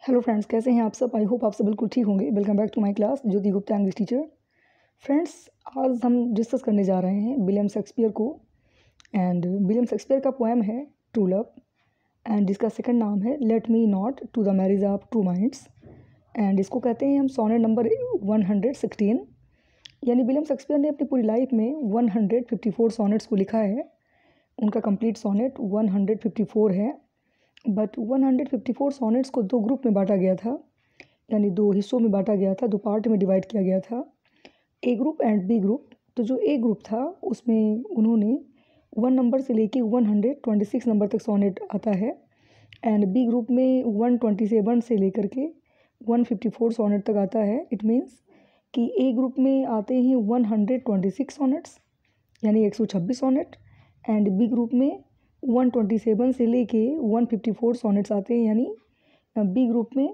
Hello friends, कैसे हैं आप सब। आई होप आप सब बिल्कुल ठीक होंगे। Welcome back to my class Jyoti Gupta English teacher. Friends, आज हम डिस्कस करने जा रहे हैं विलियम शेक्सपियर को। एंड विलियम शेक्सपियर का पोएम है ट्रू लव, एंड जिसका सेकंड नाम है let me not to the marriage of true minds. And इसको कहते हैं हम सोनेट नंबर 116। यानी विलियम शेक्सपियर ने अपनी पूरी लाइफ में 154 सोनेट्स को लिखा है। उनका कंप्लीट सोनेट 154 है। बट 154 सोनेट्स को दो ग्रुप में बांटा गया था, यानी दो हिस्सों में बांटा गया था, दो पार्ट में डिवाइड किया गया था, ए ग्रुप एंड बी ग्रुप। तो जो ए ग्रुप था उसमें उन्होंने 1 नंबर से लेके 126 नंबर तक सोनेट आता है। एंड बी ग्रुप में 127 से लेकर के 154 सोनेट तक आता है। इट मीन्स कि ए ग्रुप में आते हैं 126 सोनेट्स यानी 126 सोनेट, एंड बी ग्रुप में 127 से लेके 154 सोनेट्स आते हैं, यानी बी ग्रुप में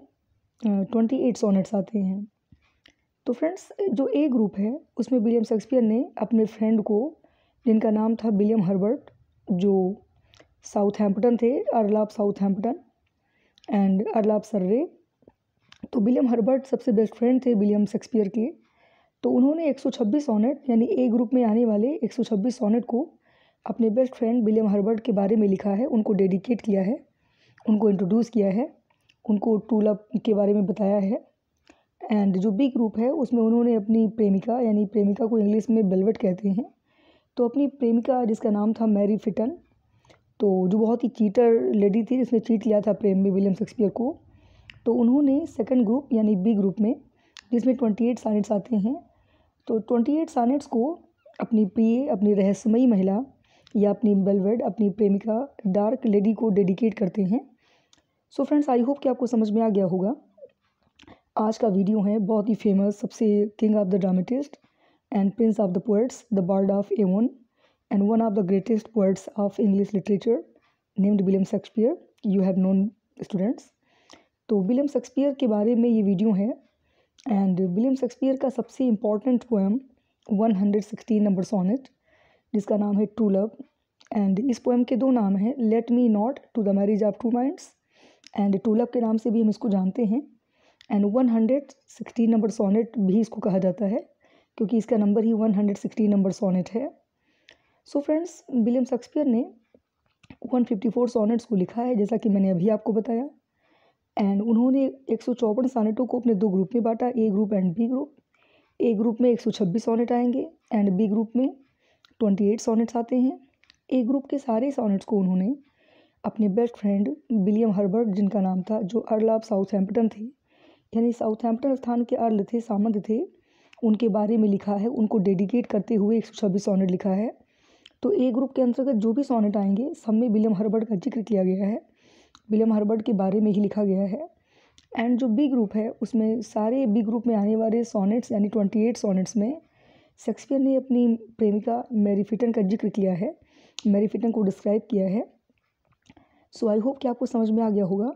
28 सोनेट्स आते हैं। तो फ्रेंड्स, जो ए ग्रुप है उसमें विलियम शेक्सपियर ने अपने फ्रेंड को, जिनका नाम था विलियम हर्बर्ट, जो साउथहैम्पटन थे, earl of Southampton and earl of Surrey. तो विलियम हर्बर्ट सबसे बेस्ट फ्रेंड थे विलियम शेक्सपियर के। तो उन्होंने 126 सोनेट यानी ए ग्रुप में आने वाले 126 सोनेट को अपने बेस्ट फ्रेंड विलियम हर्बर्ट के बारे में लिखा है, उनको डेडिकेट किया है, उनको इंट्रोड्यूस किया है, उनको ट्रू लव के बारे में बताया है। एंड जो बी ग्रुप है उसमें उन्होंने अपनी प्रेमिका, यानी प्रेमिका को इंग्लिश में बेलवेट कहते हैं, तो अपनी प्रेमिका जिसका नाम था मैरी फिटन, तो जो बहुत ही चीटर लेडी थी, जिसने चीट किया था प्रेम में विलियम शेक्सपियर को, तो उन्होंने सेकंड ग्रुप यानी बी ग्रुप में, जिसमें 28 सॉनेट्स आते हैं, तो 28 सॉनेट्स को अपनी प्रिय, अपनी रहस्यमयी महिला या अपनी बेलवेट, अपनी प्रेमिका डार्क लेडी को डेडिकेट करते हैं। सो फ्रेंड्स, आई होप कि आपको समझ में आ गया होगा। आज का वीडियो है बहुत ही फेमस, सबसे king of the dramatist and prince of the poets, the bard of Avon and one of the greatest poets of English literature named William Shakespeare. You have known students. तो William Shakespeare के बारे में ये video है। And William Shakespeare का सबसे important poem 116 number sonnet, जिसका नाम है ट्रू लव। एंड इस पोएम के दो नाम हैं, let me not to the marriage of two minds and true love के नाम से भी हम इसको जानते हैं। एंड 116 नंबर सोनेट भी इसको कहा जाता है, क्योंकि इसका नंबर ही 116 नंबर सोनेट है। सो फ्रेंड्स, विलियम शेक्सपियर ने 154 सोनेट्स को लिखा है, जैसा कि मैंने अभी आपको बताया। एंड उन्होंने 154 सोनेटों को अपने दो ग्रुप में बांटा, A group and B group. A group में 126 सोनेट आएंगे एंड बी ग्रुप में 28 सोनेट्स आते हैं। ए ग्रुप के सारे सोनेट्स को उन्होंने अपने बेस्ट फ्रेंड विलियम हर्बर्ट, जिनका नाम था, जो अर्ल ऑफ साउथहैम्पटन थे, यानी साउथहैम्पटन स्थान के अर्ल थे, सामंत थे, उनके बारे में लिखा है, उनको डेडिकेट करते हुए 126 सोनेट लिखा है। तो ए ग्रुप के अंतर्गत जो भी सोनेट आएंगे सब में विलियम हर्बर्ट का जिक्र किया गया है, विलियम हर्बर्ट के बारे में ही लिखा गया है। एंड जो बी ग्रुप है उसमें सारे बी ग्रुप में आने वाले सोनेट्स यानी 28 सोनेट्स में शेक्सपियर ने अपनी प्रेमिका मैरी फिटन का जिक्र किया है, मैरी फिटन को डिस्क्राइब किया है। सो आई होप कि आपको समझ में आ गया होगा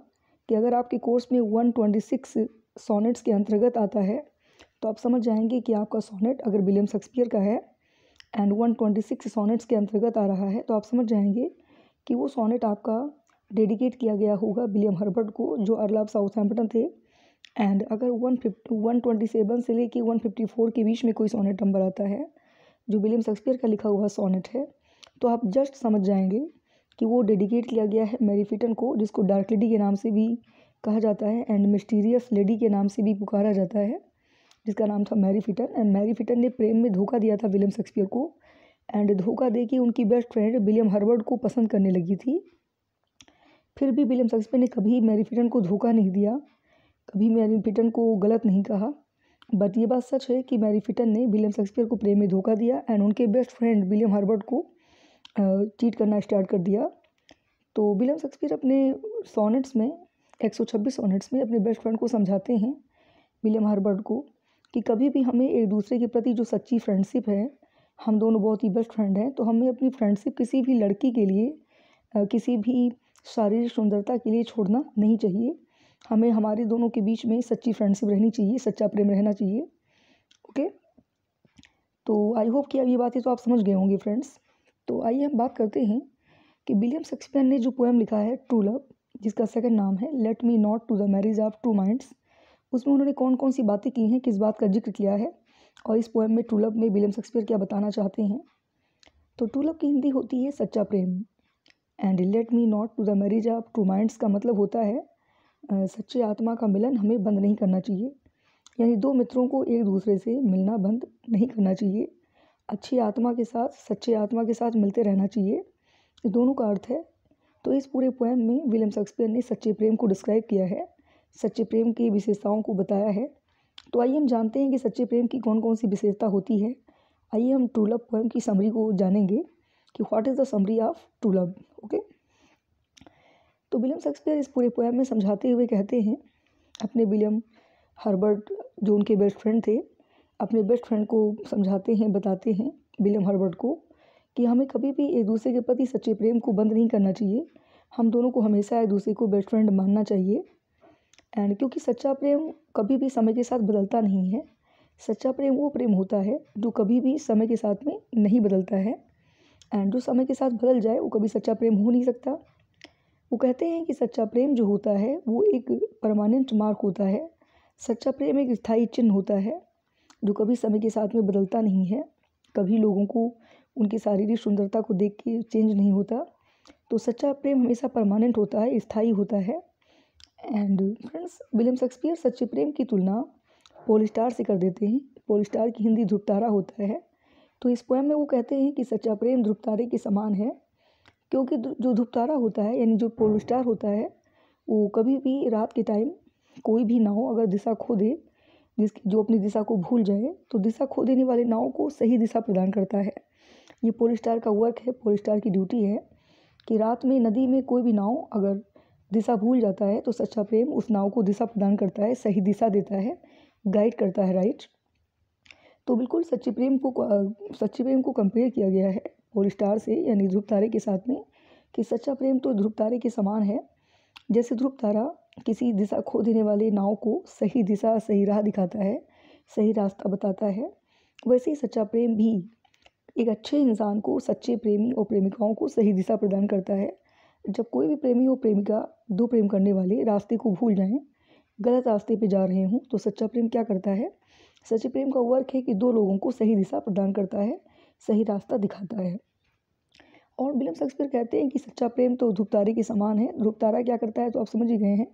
कि अगर आपके कोर्स में 126 सोनेट्स के अंतर्गत आता है तो आप समझ जाएंगे कि आपका सोनेट अगर विलियम शेक्सपियर का है एंड 126 सोनेट्स के अंतर्गत आ रहा है, तो आप समझ जाएंगे कि वो सोनेट आपका डेडिकेट किया गया होगा विलियम हर्बर्ट को, जो अर्ल ऑफ साउथहैम्पटन थे। एंड अगर 127 से लेके 154 के बीच में कोई सोनेट नंबर आता है जो विलियम शेक्सपियर का लिखा हुआ सोनेट है, तो आप जस्ट समझ जाएंगे कि वो डेडिकेट किया गया है मैरी फिटन को, जिसको डार्क लेडी के नाम से भी कहा जाता है एंड मिस्टीरियस लेडी के नाम से भी पुकारा जाता है, जिसका नाम था मैरी फिटन। एंड मैरी फिटन ने प्रेम में धोखा दिया था विलियम शेक्सपियर को, एंड धोखा दे के उनकी बेस्ट फ्रेंड विलियम हर्बर्ट को पसंद करने लगी थी। फिर भी विलियम शेक्सपियर ने कभी मैरी फिटन को धोखा नहीं दिया, कभी मैरी फिटन को गलत नहीं कहा। बट ये बात सच है कि मैरी फिटन ने विलियम शेक्सपियर को प्रेम में धोखा दिया एंड उनके बेस्ट फ्रेंड विलियम हर्बर्ट को चीट करना स्टार्ट कर दिया। तो विलियम शेक्सपियर अपने सोनेट्स में 126 सोनेट्स में अपने बेस्ट फ्रेंड को समझाते हैं, विलियम हर्बर्ट को, कि कभी भी हमें एक दूसरे के प्रति जो सच्ची फ्रेंडशिप है, हम दोनों बहुत ही बेस्ट फ्रेंड हैं, तो हमें अपनी फ्रेंडशिप किसी भी लड़की के लिए, किसी भी शारीरिक सुंदरता के लिए छोड़ना नहीं चाहिए। हमें हमारे दोनों के बीच में सच्ची फ्रेंडशिप रहनी चाहिए, सच्चा प्रेम रहना चाहिए। ओके, तो आई होप कि अब ये बातें तो आप समझ गए होंगे फ्रेंड्स। तो आइए हम बात करते हैं कि विलियम शेक्सपियर ने जो पोएम लिखा है ट्रू लव, जिसका सेकंड नाम है let me not to the marriage of two minds, उसमें उन्होंने कौन कौन सी बातें की हैं, किस बात का जिक्र किया है और इस पोएम में ट्रू लव में विलियम शेक्सपियर क्या बताना चाहते हैं। तो ट्रू लव की हिंदी होती है सच्चा प्रेम, and let me not to the marriage of two minds का मतलब होता है सच्चे आत्मा का मिलन हमें बंद नहीं करना चाहिए, यानी दो मित्रों को एक दूसरे से मिलना बंद नहीं करना चाहिए, अच्छी आत्मा के साथ सच्चे आत्मा के साथ मिलते रहना चाहिए, ये दोनों का अर्थ है। तो इस पूरे पोएम में विलियम शेक्सपियर ने सच्चे प्रेम को डिस्क्राइब किया है, सच्चे प्रेम की विशेषताओं को बताया है। तो आइए हम जानते हैं कि सच्चे प्रेम की कौन कौन सी विशेषता होती है। आइए हम ट्रू लव पोएम की समरी को जानेंगे कि what is the summary of true love. Okay, तो विलियम शेक्सपियर इस पूरे पोएम में समझाते हुए कहते हैं, अपने विलियम हर्बर्ट जो उनके बेस्ट फ्रेंड थे, अपने बेस्ट फ्रेंड को समझाते हैं, बताते हैं विलियम हर्बर्ट को कि हमें कभी भी एक दूसरे के प्रति सच्चे प्रेम को बंद नहीं करना चाहिए, हम दोनों को हमेशा एक दूसरे को बेस्ट फ्रेंड मानना चाहिए। एंड क्योंकि सच्चा प्रेम कभी भी समय के साथ बदलता नहीं है, सच्चा प्रेम वो प्रेम होता है जो कभी भी समय के साथ में नहीं बदलता है, एंड जो समय के साथ बदल जाए वो कभी सच्चा प्रेम हो नहीं सकता। वो कहते हैं कि सच्चा प्रेम जो होता है वो एक परमानेंट मार्क होता है, सच्चा प्रेम एक स्थायी चिन्ह होता है जो कभी समय के साथ में बदलता नहीं है, कभी लोगों को उनकी शारीरिक सुंदरता को देख के चेंज नहीं होता। तो सच्चा प्रेम हमेशा परमानेंट होता है, स्थायी होता है। एंड फ्रेंड्स, विलियम शेक्सपियर सच्चे प्रेम की तुलना पोल स्टार से कर देते हैं। पोल स्टार की हिंदी ध्रुव तारा होता है। तो इस पोएम में वो कहते हैं कि सच्चा प्रेम ध्रुव तारे के समान है, क्योंकि जो ध्रुव तारा होता है यानी जो पोल स्टार होता है वो कभी भी रात के टाइम कोई भी नाव अगर दिशा खो दे, जो अपनी दिशा को भूल जाए, तो दिशा खो देने वाले नाव को सही दिशा प्रदान करता है। ये पोल स्टार का वर्क है, पोल स्टार की ड्यूटी है कि रात में नदी में कोई भी नाव अगर दिशा भूल जाता है तो सच्चा प्रेम उस नाव को दिशा प्रदान करता है, सही दिशा देता है, गाइड करता है, राइट। तो बिल्कुल सच्चे प्रेम को कंपेयर किया गया है पोल स्टार से यानी ध्रुव तारे के साथ में, कि सच्चा प्रेम तो ध्रुव तारे के समान है। जैसे ध्रुव तारा किसी दिशा खो देने वाले नाव को सही दिशा, सही राह दिखाता है, सही रास्ता बताता है, वैसे ही सच्चा प्रेम भी एक अच्छे इंसान को, सच्चे प्रेमी और प्रेमिकाओं को सही दिशा प्रदान करता है। जब कोई भी प्रेमी और प्रेमिका, दो प्रेम करने वाले रास्ते को भूल जाएं, गलत रास्ते पे जा रहे हों, तो सच्चा प्रेम क्या करता है, सच्चे प्रेम का वर्क है कि दो लोगों को सही दिशा प्रदान करता है, सही रास्ता दिखाता है। और विलियम शेक्सपियर कहते हैं कि सच्चा प्रेम तो ध्रुव तारे के समान है। ध्रुव तारा क्या करता है तो आप समझ ही गए हैं।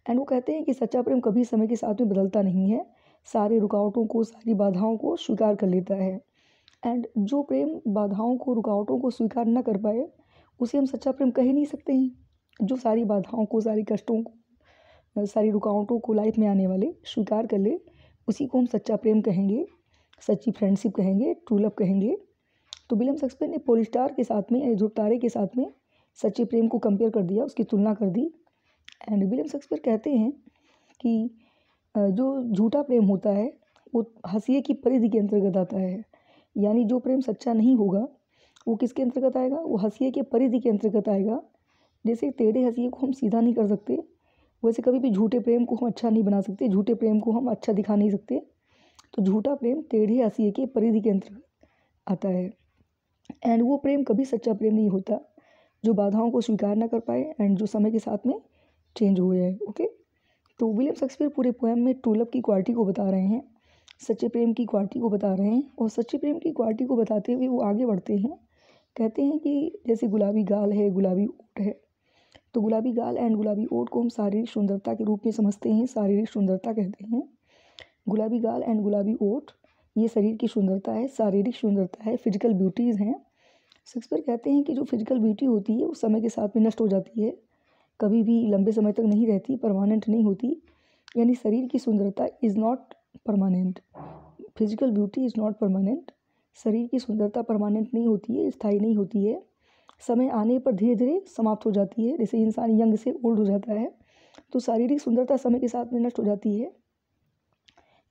एंड वो कहते हैं कि सच्चा प्रेम कभी समय के साथ में बदलता नहीं है, सारी रुकावटों को, सारी बाधाओं को स्वीकार कर लेता है। एंड जो प्रेम बाधाओं को, रुकावटों को स्वीकार न कर पाए उसे हम सच्चा प्रेम कह ही नहीं सकते हैं। जो सारी बाधाओं को, सारी कष्टों को, सारी रुकावटों को लाइफ में आने वाले स्वीकार कर ले, उसी को हम सच्चा प्रेम कहेंगे, सच्ची फ्रेंडशिप कहेंगे, ट्रू लव कहेंगे। तो विलियम शेक्सपियर ने पोल स्टार के साथ में, ध्रुव तारे के साथ में सच्चे प्रेम को कंपेयर कर दिया, उसकी तुलना कर दी। एंड विलियम शेक्सपियर कहते हैं कि जो झूठा प्रेम होता है वो हंसिए की परिधि के अंतर्गत आता है, यानी जो प्रेम सच्चा नहीं होगा वो किसके अंतर्गत आएगा, वो हंसिए के परिधि के अंतर्गत आएगा। जैसे टेढ़े हंसिए को हम सीधा नहीं कर सकते, वैसे कभी भी झूठे प्रेम को हम अच्छा नहीं बना सकते, झूठे प्रेम को हम अच्छा दिखा नहीं सकते। तो झूठा प्रेम टेढ़े हंसिए के परिधि के अंतर्गत आता है। एंड वो प्रेम कभी सच्चा प्रेम नहीं होता जो बाधाओं को स्वीकार ना कर पाए एंड जो समय के साथ में चेंज हो जाए। ओके, तो विलियम शेक्सपियर पूरे पोएम में ट्रू लव की क्वालिटी को बता रहे हैं, सच्चे प्रेम की क्वालिटी को बता रहे हैं, और सच्चे प्रेम की क्वालिटी को बताते हुए वो आगे बढ़ते हैं। कहते हैं कि जैसे गुलाबी गाल है, गुलाबी ओठ है, तो गुलाबी गाल एंड गुलाबी ओठ को हम शारीरिक सुंदरता के रूप में समझते हैं, शारीरिक सुंदरता कहते हैं। गुलाबी गाल एंड गुलाबी ओठ ये शरीर की सुंदरता है, शारीरिक सुंदरता है, फिजिकल ब्यूटीज़ हैं। शेक्सपियर कहते हैं कि जो फिजिकल ब्यूटी होती है वो समय के साथ में नष्ट हो जाती है, कभी भी लंबे समय तक नहीं रहती, परमानेंट नहीं होती, यानी शरीर की सुंदरता is not permanent, physical beauty is not permanent. शरीर की सुंदरता परमानेंट नहीं होती है, स्थायी नहीं होती है, समय आने पर धीरे धीरे समाप्त हो जाती है। जैसे इंसान यंग से ओल्ड हो जाता है तो शारीरिक सुंदरता समय के साथ में नष्ट हो जाती है,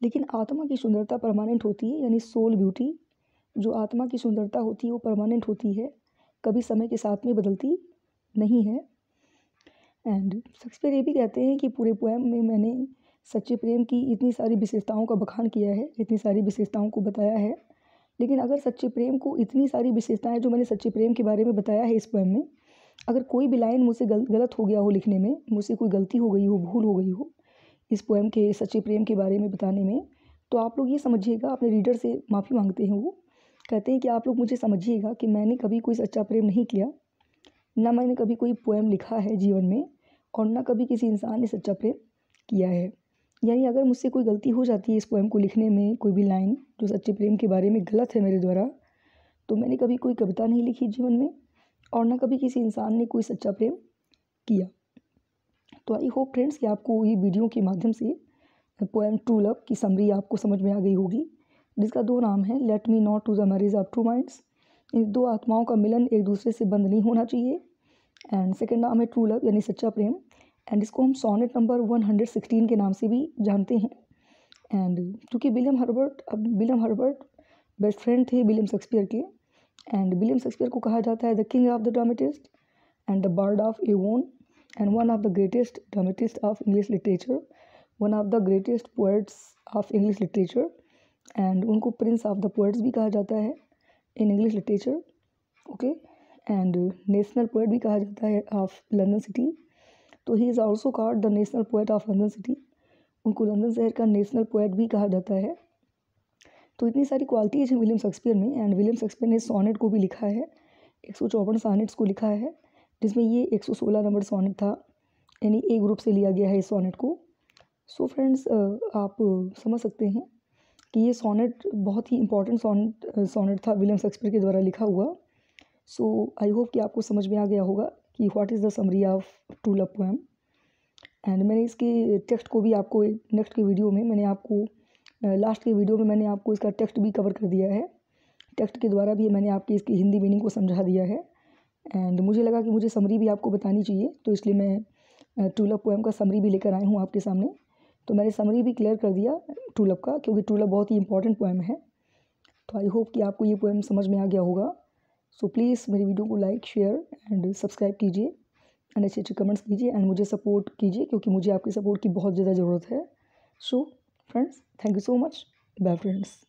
लेकिन आत्मा की सुंदरता परमानेंट होती है, यानी सोल ब्यूटी, जो आत्मा की सुंदरता होती है वो परमानेंट होती है, कभी समय के साथ में बदलती नहीं है। एंड शेक्सपियर ये भी कहते हैं कि पूरे पोएम में मैंने सच्चे प्रेम की इतनी सारी विशेषताओं का बखान किया है, इतनी सारी विशेषताओं को बताया है, लेकिन अगर सच्चे प्रेम को इतनी सारी विशेषताएं जो मैंने सच्चे प्रेम के बारे में बताया है इस पोएम में, अगर कोई भी लाइन मुझसे गलत हो गया हो लिखने में, मुझसे कोई गलती हो गई हो, भूल हो गई हो इस पोएम के सच्चे प्रेम के बारे में बताने में, तो आप लोग ये समझिएगा, अपने रीडर से माफ़ी मांगते हैं। वो कहते हैं कि आप लोग मुझे समझिएगा कि मैंने कभी कोई सच्चा प्रेम नहीं किया, ना मैंने कभी कोई पोएम लिखा है जीवन में, और ना कभी किसी इंसान ने सच्चा प्रेम किया है। यानी अगर मुझसे कोई गलती हो जाती है इस पोएम को लिखने में, कोई भी लाइन जो सच्चे प्रेम के बारे में गलत है मेरे द्वारा, तो मैंने कभी कोई कविता नहीं लिखी जीवन में, और ना कभी किसी इंसान ने कोई सच्चा प्रेम किया। तो आई होप फ्रेंड्स कि आपको ये वीडियो के माध्यम से पोएम ट्रू लव की समरी आपको समझ में आ गई होगी, जिसका 2 नाम है, let me not to the marriage of true minds. इन 2 आत्माओं का मिलन एक दूसरे से बंद नहीं होना चाहिए। एंड सेकेंड नाम है ट्रू लव यानी सच्चा प्रेम, एंड इसको हम सोनेट नंबर 116 के नाम से भी जानते हैं। एंड क्योंकि विलियम हर्बर्ट बेस्ट फ्रेंड थे विलियम शेक्सपियर के, एंड विलियम शेक्सपियर को कहा जाता है the king of the dramatist and the bird of Avon, and one of the greatest dramatist of English literature, one of the greatest poets of English literature, and उनको Prince of the poets भी कहा जाता है in English literature. Okay, and national poet भी कहा जाता है of London city. तो he is also called the national poet of London city. उनको लंदन शहर का नेशनल पोएट भी कहा जाता है। तो इतनी सारी क्वालिटीज़ हैं विलियम शेक्सपियर में, एंड विलियम शेक्सपियर ने सोनेट को भी लिखा है, 154 सोनेट्स को लिखा है, जिसमें ये 116 नंबर सोनेट था, यानी ए ग्रुप से लिया गया है इस सोनेट को। सो फ्रेंड्स, आप समझ सकते हैं कि ये सोनेट बहुत ही इंपॉर्टेंट सोनेट था विलियम शेक्सपियर के द्वारा लिखा हुआ। सो आई होप कि आपको समझ में आ गया होगा कि what is the summary of true love poem. And मैंने इसके टेक्स्ट को भी आपको नेक्स्ट के वीडियो में लास्ट के वीडियो में मैंने आपको इसका टेक्स्ट भी कवर कर दिया है। टेक्स्ट के द्वारा भी मैंने आपकी इसकी हिंदी मीनिंग को समझा दिया है। एंड मुझे लगा कि मुझे समरी भी आपको बतानी चाहिए, तो इसलिए मैं ट्रू लव पोएम का समरी भी लेकर आई हूँ आपके सामने। तो मैंने समरी भी क्लियर कर दिया ट्रू लव का, क्योंकि ट्रू लव बहुत ही इंपॉर्टेंट पोएम है। तो आई होप कि आपको ये पोएम समझ में आ गया होगा। सो प्लीज़ मेरी वीडियो को लाइक, शेयर एंड सब्सक्राइब कीजिए, एंड अच्छे अच्छे कमेंट्स कीजिए, एंड मुझे सपोर्ट कीजिए, क्योंकि मुझे आपकी सपोर्ट की बहुत ज़्यादा ज़रूरत है। So friends, thank you so much. Bye friends.